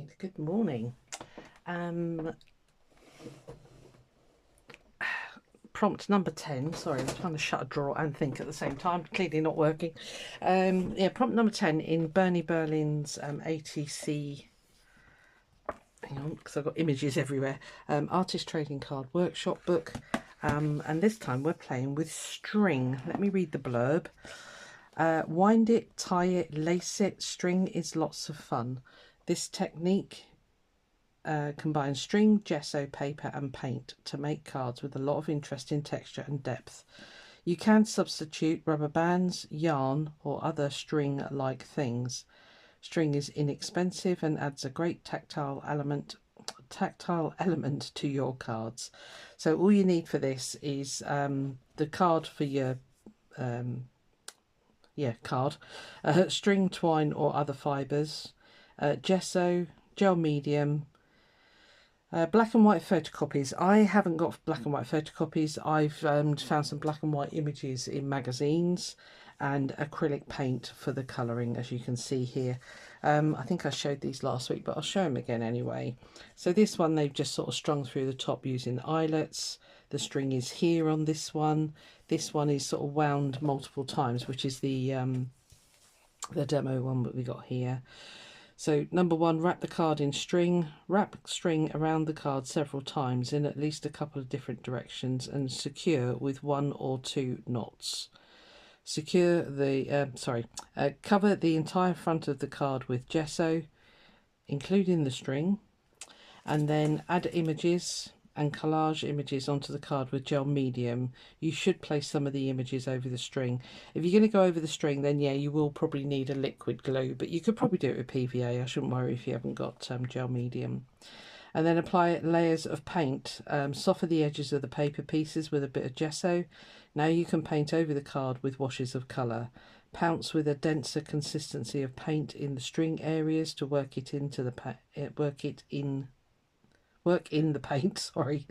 right, good morning. Prompt number 10. Sorry, I'm trying to shut a drawer and think at the same time. Clearly not working. Yeah, prompt number 10 in Bernie Berlin's ATC. Hang on, because I've got images everywhere. Artist Trading Card Workshop book. And this time we're playing with string. Let me read the blurb. Wind it, tie it, lace it. String is lots of fun. This technique combines string, gesso, paper and paint to make cards with a lot of interesting texture and depth. You can substitute rubber bands, yarn or other string-like things. String is inexpensive and adds a great tactile element to your cards. So all you need for this is the card for your card, string, twine or other fibres, gesso, gel medium, black and white photocopies. I haven't got black and white photocopies. I've found some black and white images in magazines and acrylic paint for the colouring, as you can see here. I think I showed these last week, but I'll show them again anyway. So this one they've just sort of strung through the top using eyelets. The string is here on this one. This one is sort of wound multiple times, which is the demo one that we got here. So number 1, wrap the card in string. Wrap string around the card several times in at least a couple of different directions and secure with 1 or 2 knots. Secure the cover the entire front of the card with gesso, including the string, and then add images and collage images onto the card with gel medium. You should place some of the images over the string. If you're going to go over the string, then yeah, you will probably need a liquid glue, but you could probably do it with PVA. I shouldn't worry if you haven't got gel medium. And then apply layers of paint. Soften the edges of the paper pieces with a bit of gesso. Now you can paint over the card with washes of colour. Pounce with a denser consistency of paint in the string areas to work in the paint, sorry.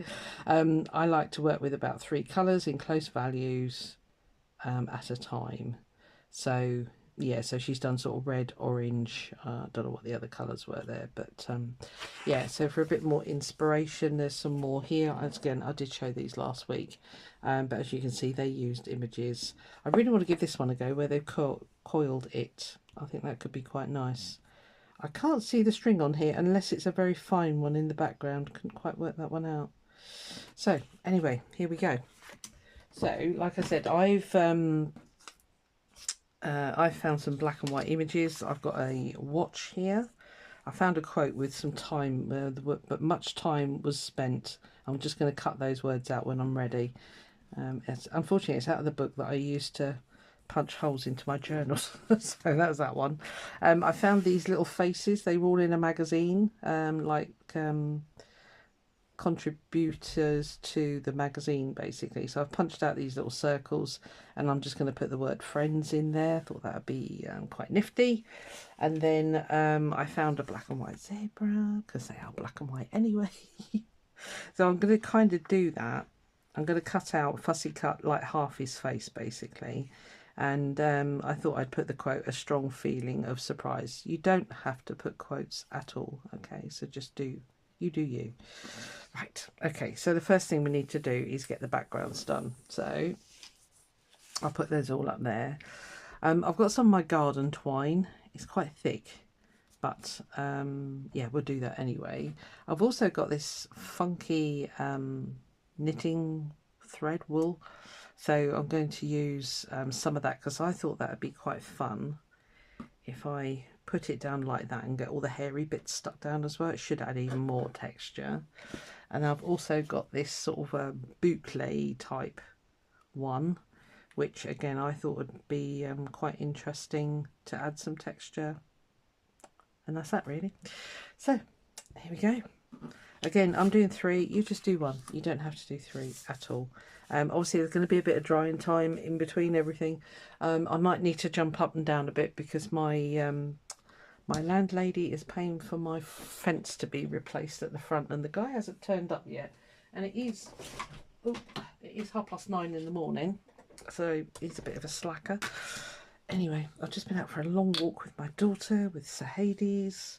I like to work with about 3 colours in close values at a time. So yeah, so she's done sort of red, orange, I don't know what the other colours were there, but yeah, so for a bit more inspiration, there's some more here. Again, I did show these last week, but as you can see, they used images. I really want to give this one a go where they've coiled it. I think that could be quite nice. I can't see the string on here unless it's a very fine one in the background. Couldn't quite work that one out. So anyway, here we go. So like I said, I've found some black and white images. I've got a watch here. I found a quote with some time, but much time was spent. I'm just going to cut those words out when I'm ready. Unfortunately, it's out of the book that I used to punch holes into my journals. So that was that one. I found these little faces. They were all in a magazine, contributors to the magazine basically. So I've punched out these little circles and I'm just going to put the word friends in there. Thought that would be quite nifty. And then I found a black and white zebra because they are black and white anyway. So I'm going to kind of do that. I'm going to cut out, fussy cut like half his face basically. And I thought I'd put the quote, a strong feeling of surprise. You don't have to put quotes at all, okay? So just do you. Right, okay, so the first thing we need to do is get the backgrounds done. So I'll put those all up there. I've got some of my garden twine. It's quite thick, but yeah, we'll do that anyway. I've also got this funky knitting thread wool. So I'm going to use some of that because I thought that would be quite fun if I put it down like that and get all the hairy bits stuck down as well. It should add even more texture. And I've also got this sort of a boucle type one, which again I thought would be quite interesting to add some texture. And that's that really. So here we go. Again, I'm doing 3, you just do 1. You don't have to do 3 at all. Obviously, there's going to be a bit of drying time in between everything. I might need to jump up and down a bit because my my landlady is paying for my fence to be replaced at the front, and the guy hasn't turned up yet. And it is 9:30 in the morning, so he's a bit of a slacker. Anyway, I've just been out for a long walk with my daughter, with Sir Hades.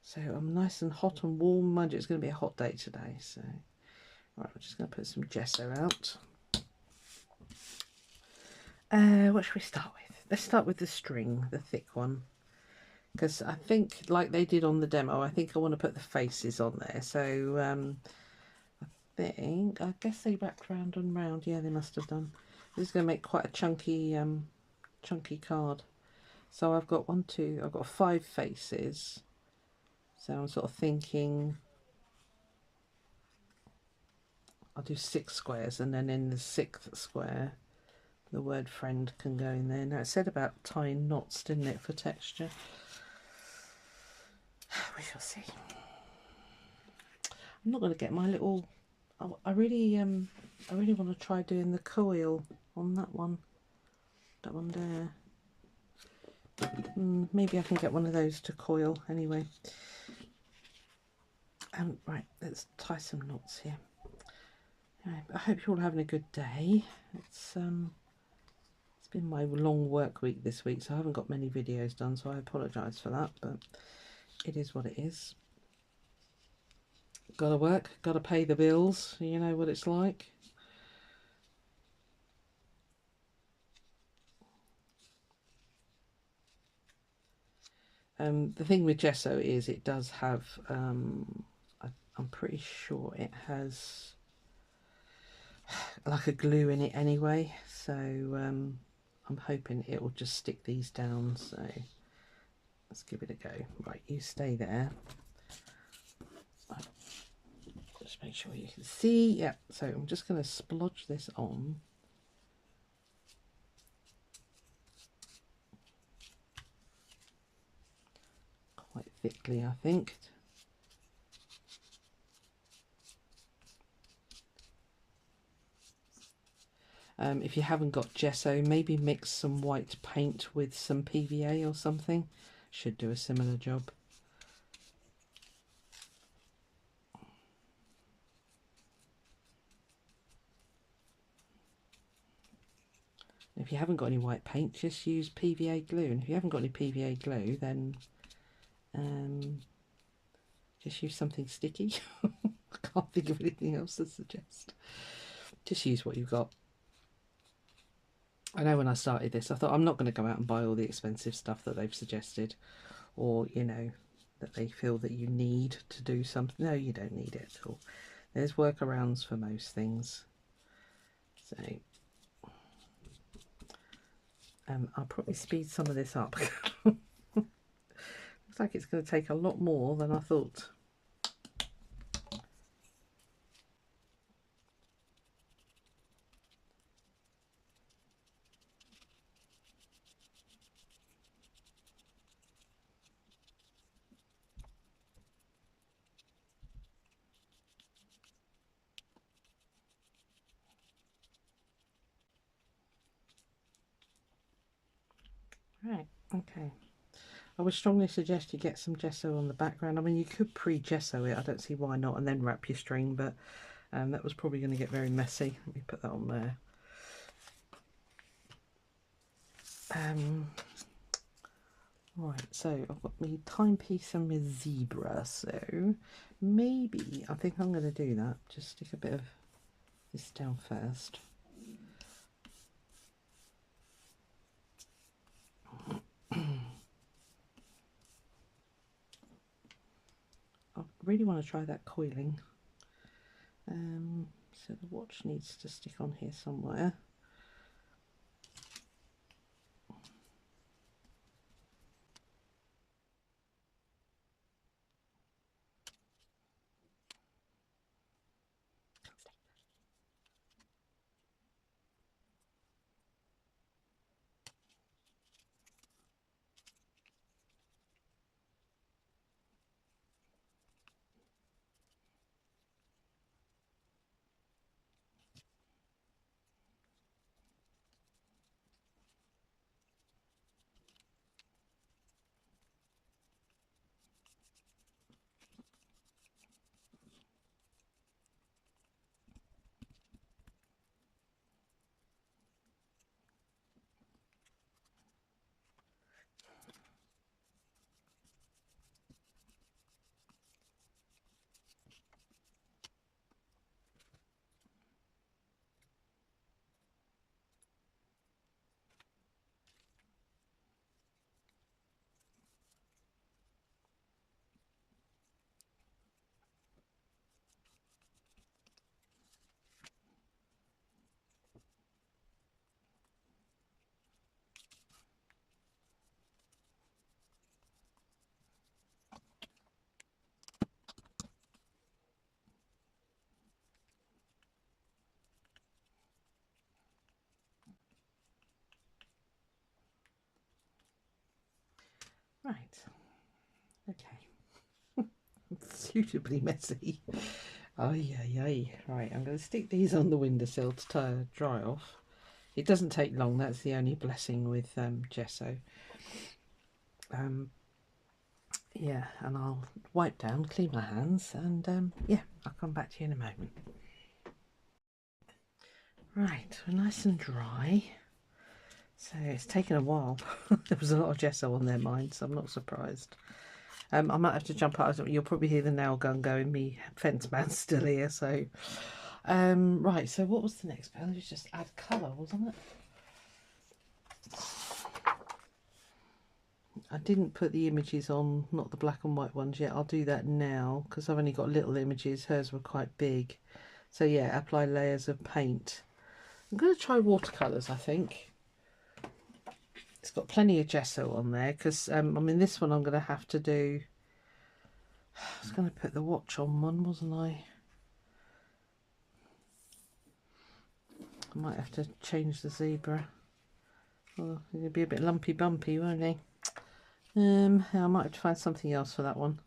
So I'm nice and hot and warm. Mind you, it's going to be a hot day today. So, right, we're just going to put some gesso out. What should we start with? Let's start with the string, the thick one. Because I think, like they did on the demo, I think I want to put the faces on there. So I guess they wrapped round and round. Yeah, they must have done. This is going to make quite a chunky card. So I've got I've got 5 faces. So I'm sort of thinking I'll do 6 squares, and then in the 6th square the word friend can go in there. Now it said about tying knots, didn't it, for texture? We shall see. I'm not going to get my little... I really want to try doing the coil on that one there. Maybe I can get one of those to coil anyway. Right, let's tie some knots here. Anyway, I hope you're all having a good day. It's been my long work week this week, so I haven't got many videos done, so I apologise for that, but it is what it is. Gotta work, gotta pay the bills, you know what it's like. The thing with gesso is it does have, I'm pretty sure it has like a glue in it anyway, so I'm hoping it will just stick these down, so let's give it a go. Right, you stay there. Right. Just make sure you can see. Yeah, so I'm just going to splodge this on. Quite thickly, I think. If you haven't got gesso, maybe mix some white paint with some PVA or something. Should do a similar job. If you haven't got any white paint, just use PVA glue. And if you haven't got any PVA glue, then just use something sticky. I can't think of anything else to suggest. Just use what you've got. I know when I started this, I thought I'm not going to go out and buy all the expensive stuff that they've suggested, or, you know, that they feel that you need to do something. No, you don't need it at all. There's workarounds for most things. So I'll probably speed some of this up. Looks like it's going to take a lot more than I thought. Right, okay. I would strongly suggest you get some gesso on the background. I mean, you could pre-gesso it, I don't see why not, and then wrap your string, but that was probably going to get very messy. Let me put that on there. Right, so I've got my timepiece and my zebra, so maybe I think I'm going to do that. Just stick a bit of this down first. I really want to try that coiling. So the watch needs to stick on here somewhere. Right, okay. Suitably messy. Oh yeah. Right, I'm going to stick these on the windowsill to dry off. It doesn't take long, that's the only blessing with gesso. Yeah, and I'll wipe down, clean my hands, and yeah, I'll come back to you in a moment. Right, we're nice and dry. So it's taken a while. There was a lot of gesso on their mind, so I'm not surprised. I might have to jump out. You'll probably hear the nail gun going. Me fence man's still here. So, right. So what was the next bit? It was just add colour, wasn't it? I didn't put the images on, not the black and white ones yet. I'll do that now because I've only got little images. Hers were quite big. So yeah, apply layers of paint. I'm going to try watercolours, I think. It's got plenty of gesso on there because, I mean, this one I'm going to have to do... I was going to put the watch on one, wasn't I? I might have to change the zebra. Well, it'll be a bit lumpy bumpy, won't he? I might have to find something else for that one.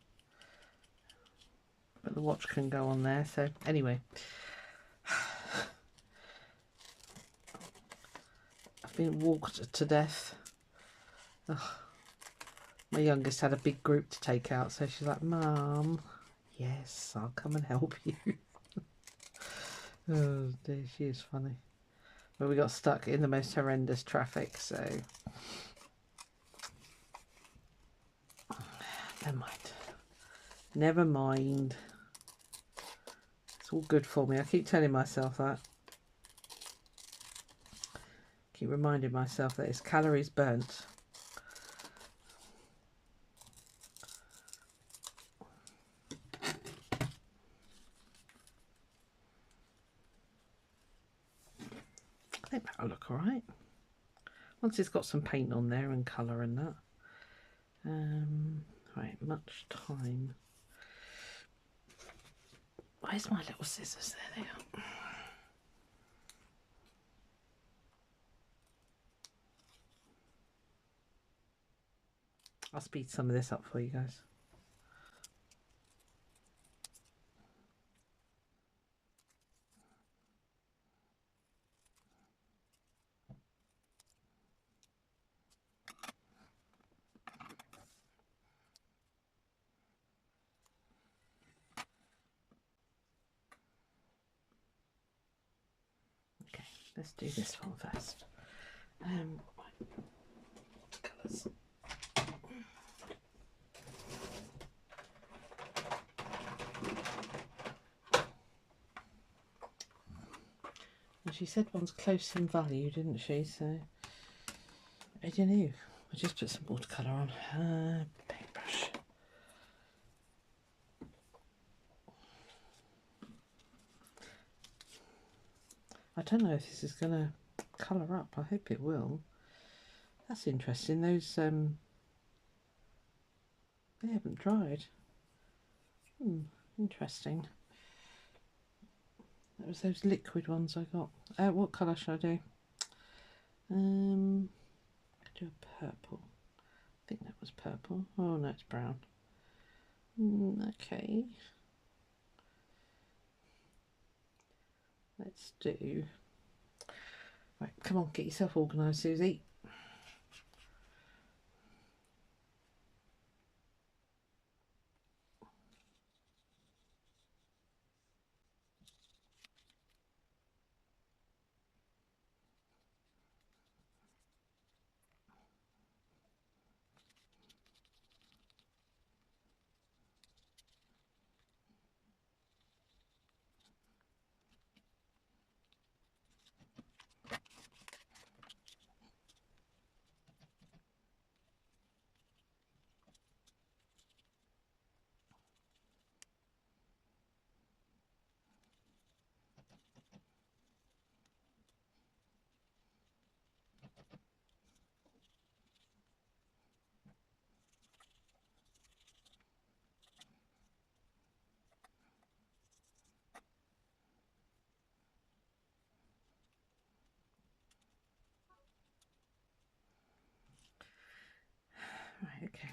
But the watch can go on there, so anyway. I've been walked to death. Ugh. My youngest had a big group to take out, so she's like, Mum, yes, I'll come and help you. Oh dear, she is funny. But we got stuck in the most horrendous traffic, so never mind. Never mind. It's all good for me. I keep telling myself that. Keep reminding myself that it's calories burnt. I think that'll look alright. Once it's got some paint on there and colour and that. Right, much time. Where's my little scissors? There they are. I'll speed some of this up for you guys. Okay, let's do this one first. Colours. And she said one's close in value, didn't she? So I don't know. I'll just put some watercolour on. Paintbrush. I don't know if this is going to colour up. I hope it will. That's interesting. Those they haven't dried. Interesting. That was those liquid ones I got. What colour should I do? Do a purple. I think that was purple. Oh no, it's brown. Okay. Let's do... Right, come on, get yourself organised, Susie.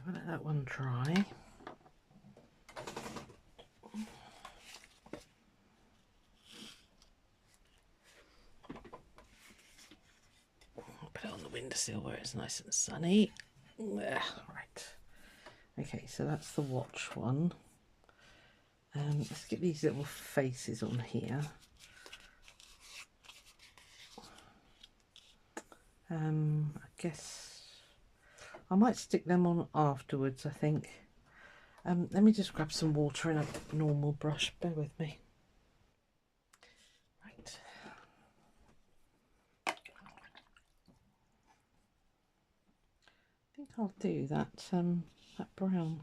we'll let that one dry. Put it on the windowsill where it's nice and sunny. Right. Okay, so that's the watch one. Let's get these little faces on here. I guess I might stick them on afterwards, I think. Let me just grab some water and a normal brush. Bear with me. Right. I think I'll do that brown.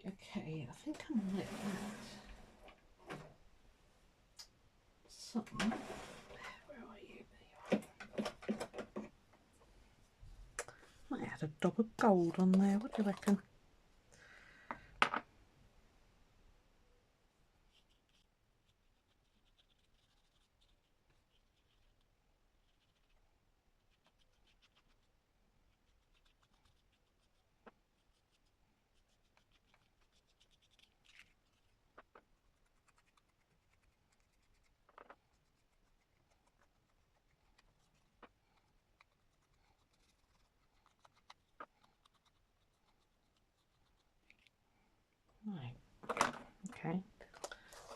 Okay, I think I might add some. Where are you? There you are. Might add a dab of gold on there. What do you reckon? Right. Okay.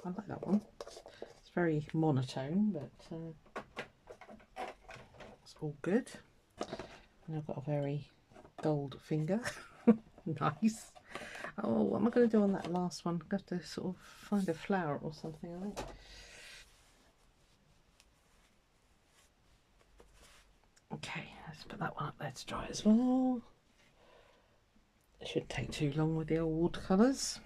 I like that one. It's very monotone, but it's all good. And I've got a very gold finger. Nice. Oh, what am I going to do on that last one? I've got to sort of find a flower or something, I think. Okay, let's put that one up there to dry as well. It shouldn't take too long with the old watercolours.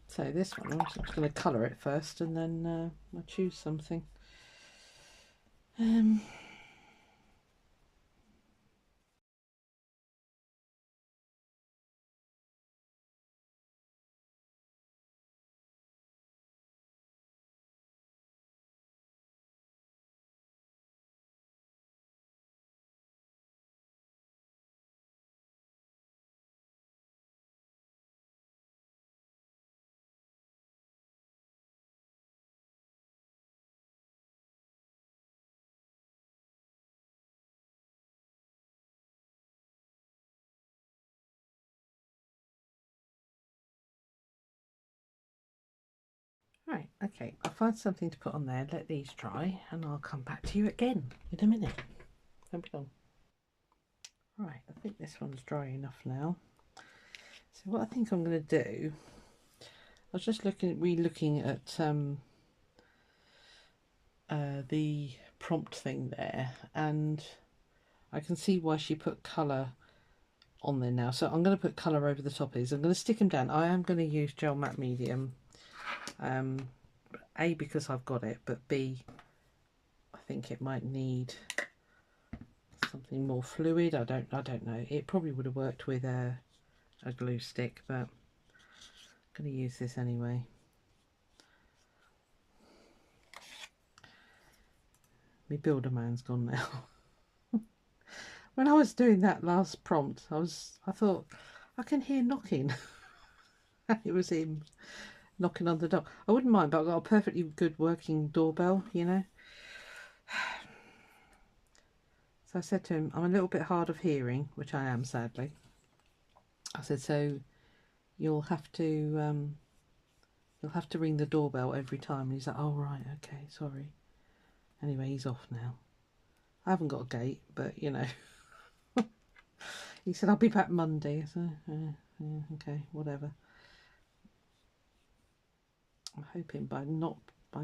So this one, I'm just going to colour it first and then I'll choose something. Right, okay, I'll find something to put on there, let these dry, and I'll come back to you again in a minute. Don't be long. Right, I think this one's dry enough now. So what I think I'm going to do, I was just re-looking at the prompt thing there, and I can see why she put colour on there now. So I'm going to put colour over the top of these. I'm going to stick them down. I am going to use gel matte medium. A, because I've got it, but B, I think it might need something more fluid. I don't know. It probably would have worked with a glue stick, but I'm going to use this anyway. My builder man's gone now. When I was doing that last prompt, I thought I can hear knocking. It was him. knocking on the door. I wouldn't mind, but I've got a perfectly good working doorbell, you know. So I said to him, I'm a little bit hard of hearing, which I am, sadly. I said, so you'll have to ring the doorbell every time. And he's like, oh right, okay, sorry. Anyway, he's off now. I haven't got a gate, but you know. He said, I'll be back Monday. So, okay, whatever. I'm hoping by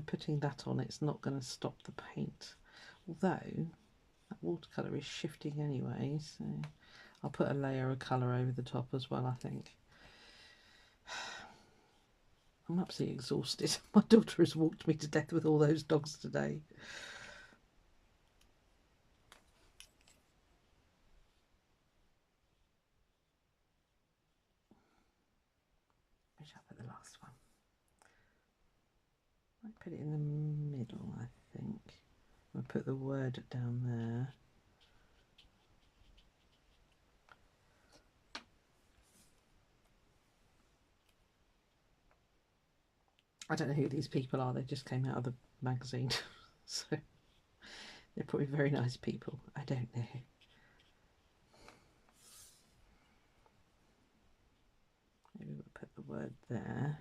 putting that on, it's not going to stop the paint. Although that watercolour is shifting anyway, so I'll put a layer of colour over the top as well, I think. I'm absolutely exhausted. My daughter has walked me to death with all those dogs today. Which I'll put the last one. I put it in the middle, I think. I'll put the word down there. I don't know who these people are. They just came out of the magazine. So they're probably very nice people. I don't know. Maybe we'll put the word there.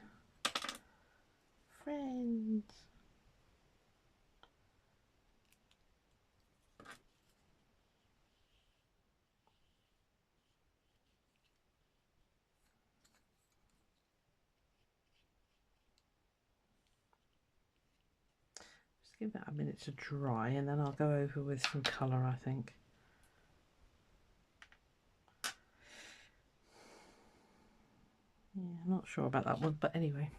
Friends. Just give that a minute to dry and then I'll go over with some colour, I think. Yeah, I'm not sure about that one, but anyway,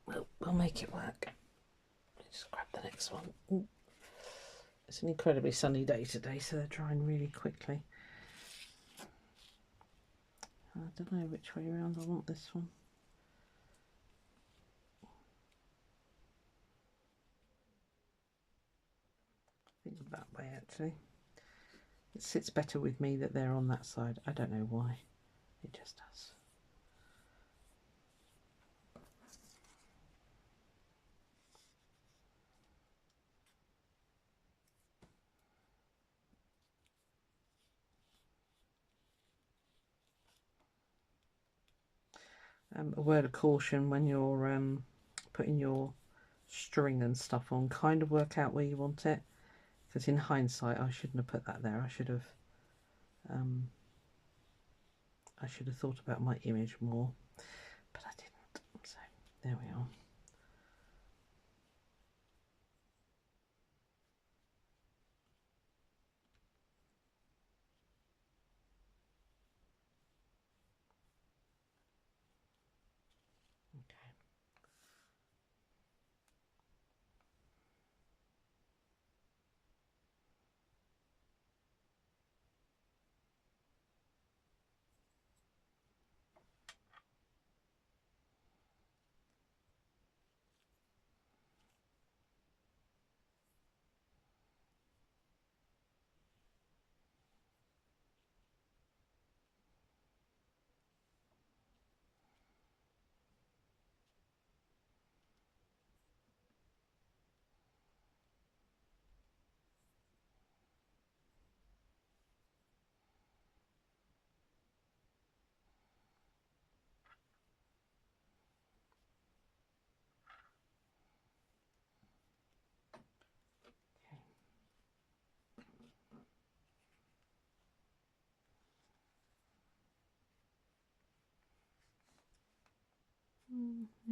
we'll make it work. Just grab the next one. Ooh. It's an incredibly sunny day today, so they're drying really quickly. I don't know which way around I want this one. I think that way actually. It sits better with me that they're on that side. I don't know why. It just does. A word of caution when you're putting your string and stuff on, kind of work out where you want it, because in hindsight I shouldn't have put that there. I should have thought about my image more, but I didn't. So there we are.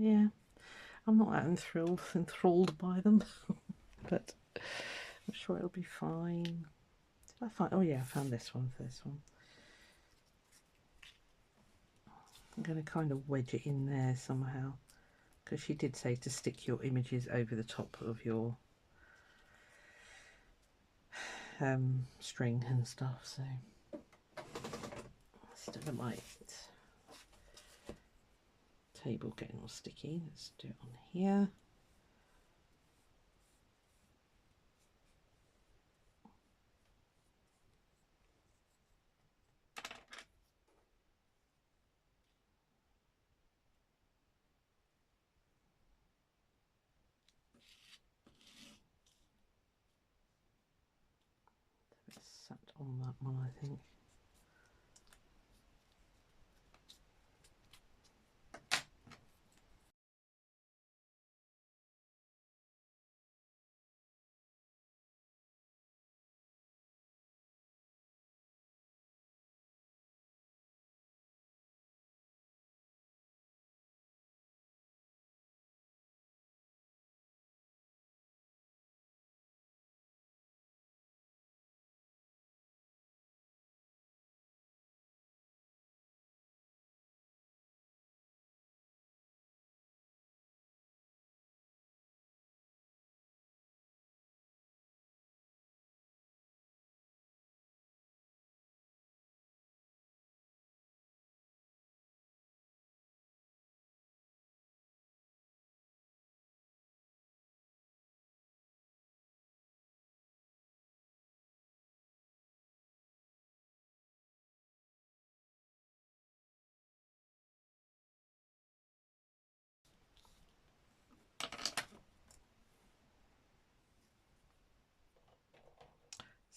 Yeah, I'm not that enthralled by them, but I'm sure it'll be fine. Did I find? Oh yeah, I found this one for this one. I'm going to kind of wedge it in there somehow, because she did say to stick your images over the top of your string and stuff. So instead of my table getting all sticky, let's do it on here. on that one, I think.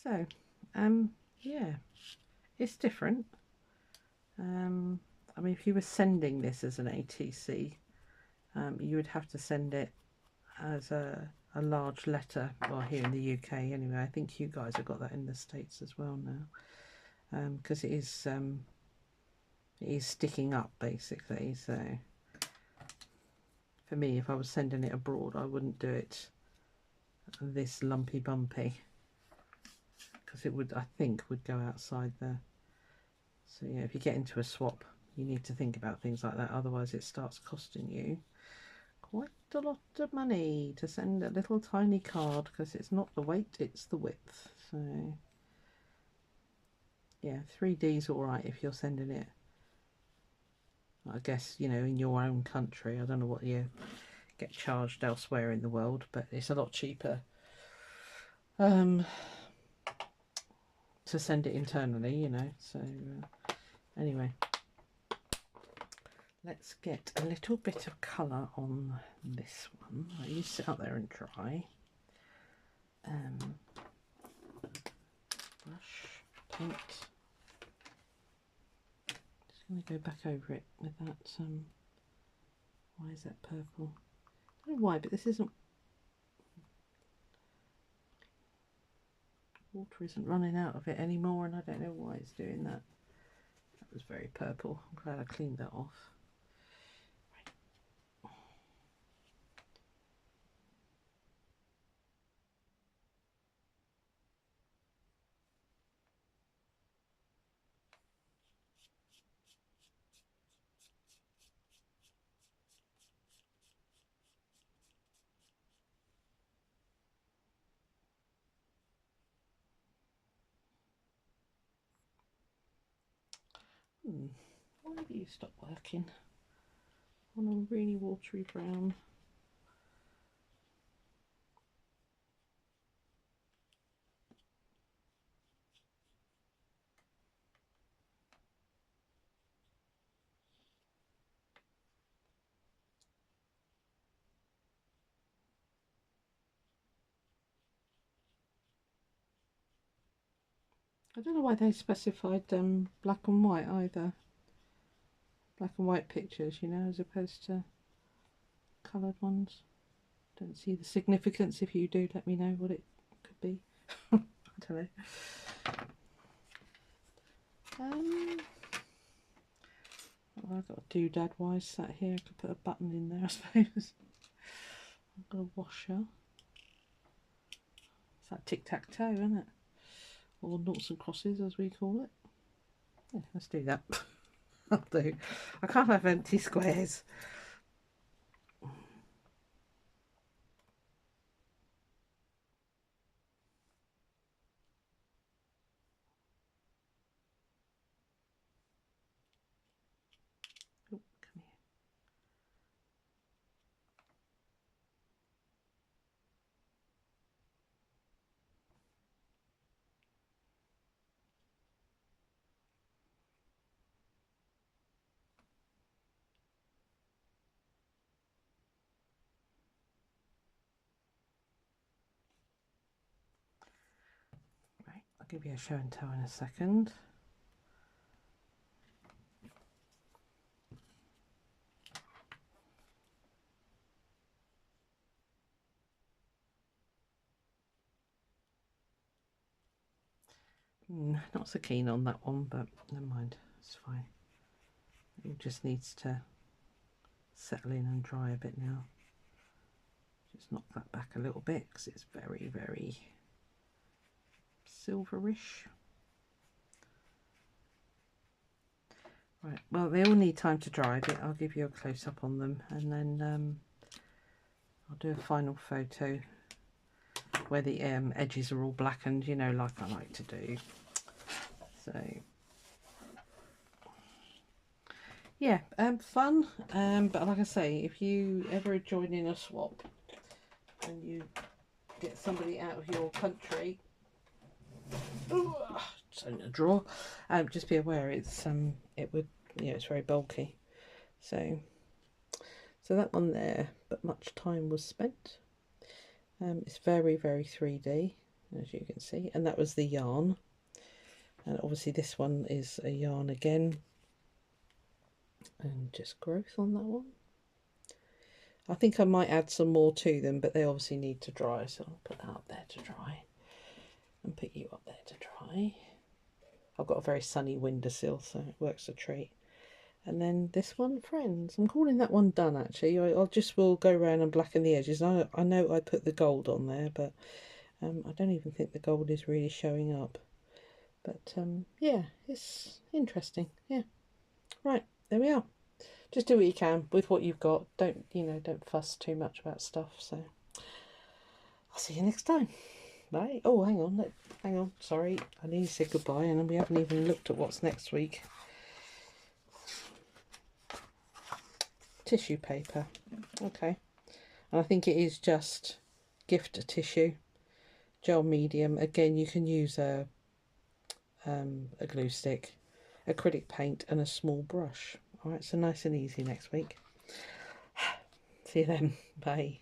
So, yeah, it's different. I mean, if you were sending this as an ATC, you would have to send it as a large letter. Well, here in the UK anyway. I think you guys have got that in the States as well now, because it is sticking up basically. So for me, if I was sending it abroad, I wouldn't do it this lumpy bumpy, because it would, I think, would go outside there. So yeah, if you get into a swap, you need to think about things like that, otherwise it starts costing you quite a lot of money to send a little tiny card, because it's not the weight, it's the width. So yeah, 3D's all right if you're sending it, I guess, you know, in your own country. I don't know what you get charged elsewhere in the world, but it's a lot cheaper to send it internally, you know. So anyway, let's get a little bit of colour on this one. You sit up there and dry. Brush, paint. Just going to go back over it with that. Why is that purple? I don't know why, but this isn't. Water isn't running out of it anymore, and I don't know why it's doing that. That was very purple. I'm glad I cleaned that off. Why do you stop working on a really watery brown? I don't know why they specified black and white either. Black and white pictures, you know, as opposed to coloured ones. Don't see the significance. If you do, let me know what it could be. I don't know. Well, I've got a doodad wise sat here. I could put a button in there, I suppose. I've got a washer. It's like tic-tac-toe, isn't it? Or noughts and crosses, as we call it. Yeah, let's do that. I'll do. I can't have empty squares. Oh, come here. give you a show and tell in a second. Not so keen on that one, but never mind, it's fine. It just needs to settle in and dry a bit now. Just knock that back a little bit because it's very, very silverish. Right, well, they all need time to dry a bit. I'll give you a close-up on them, and then I'll do a final photo where the edges are all blackened, you know, like I like to do. So yeah, fun, but like I say, if you ever join in a swap and you get somebody out of your country, in a drawer, just be aware it's it would, you know, it's very bulky. So that one there, but much time was spent. It's very, very 3D, as you can see, and that was the yarn. And obviously this one is a yarn again, and just growth on that one. I think I might add some more to them, but they obviously need to dry, so I'll put that up there to dry and put you up there to dry. I've got a very sunny windowsill, so it works a treat. And then this one, Friends. I'm calling that one done, actually. I'll just will go around and blacken the edges. I know I put the gold on there, but I don't even think the gold is really showing up. But yeah, it's interesting. Yeah, right, there we are. Just do what you can with what you've got. Don't, you know, don't fuss too much about stuff. So I'll see you next time. Bye. Oh, hang on, sorry, I need to say goodbye, and we haven't even looked at what's next week. Tissue paper. Okay, and I think it is just gift tissue, gel medium. Again, you can use a glue stick, acrylic paint, and a small brush. All right, so nice and easy next week. See you then. Bye.